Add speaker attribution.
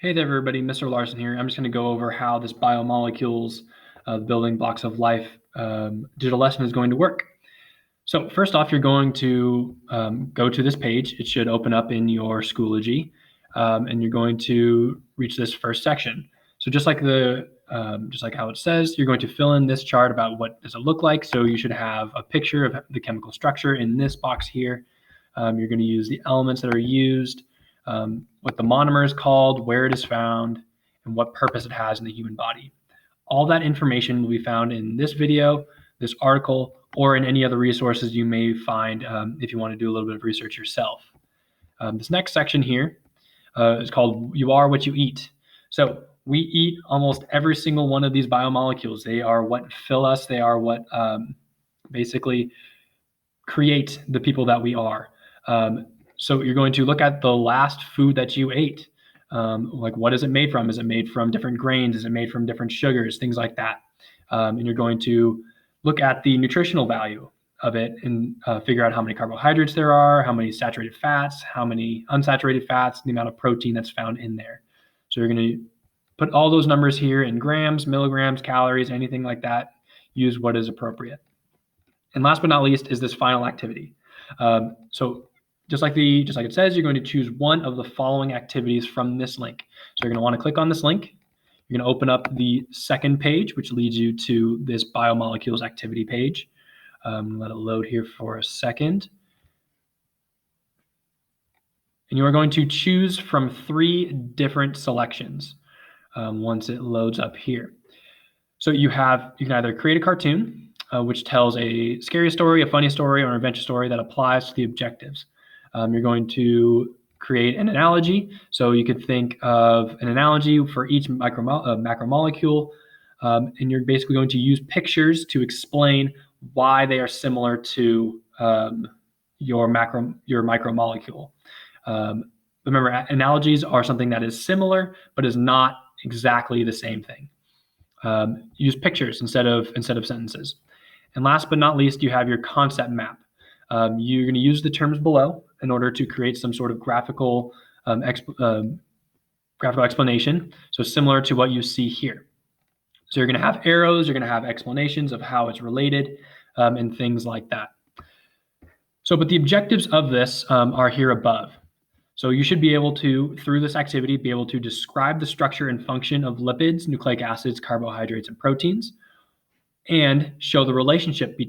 Speaker 1: Hey there, everybody. Mr. Larson here. I'm just going to go over how this biomolecules, the building blocks of life, digital lesson is going to work. So first off, you're going to go to this page. It should open up in your Schoology, and you're going to reach this first section. So just like how it says, you're going to fill in this chart about what does it look like. So you should have a picture of the chemical structure in this box here. You're going to use the elements that are used, what the monomer is called, where it is found, and what purpose it has in the human body. All that information will be found in this video, this article, or in any other resources you may find if you want to do a little bit of research yourself. This next section here is called You Are What You Eat. So we eat almost every single one of these biomolecules. They are what fill us. They are what basically create the people that we are. So you're going to look at the last food that you ate. Like, what is it made from? Is it made from different grains? Is it made from different sugars? Things like that. And you're going to look at the nutritional value of it and figure out how many carbohydrates there are, how many saturated fats, how many unsaturated fats, the amount of protein that's found in there. So you're going to put all those numbers here in grams, milligrams, calories, anything like that. Use what is appropriate. And last but not least is this final activity. So just like it says, you're going to choose one of the following activities from this link. So you're going to want to click on this link. You're going to open up the second page, which leads you to this biomolecules activity page. Let it load here for a second. And you are going to choose from 3 different selections once it loads up here. So you can either create a cartoon, which tells a scary story, a funny story, or an adventure story that applies to the objectives. You're going to create an analogy. So you could think of an analogy for each macromolecule, and you're basically going to use pictures to explain why they are similar to your micromolecule. Remember, analogies are something that is similar, but is not exactly the same thing. Use pictures instead of sentences. And last but not least, you have your concept map. You're going to use the terms below in order to create some sort of graphical explanation, so similar to what you see here. So you're going to have arrows, you're going to have explanations of how it's related, and things like that. So, but the objectives of this are here above. So you should be able to, through this activity, be able to describe the structure and function of lipids, nucleic acids, carbohydrates, and proteins, and show the relationship between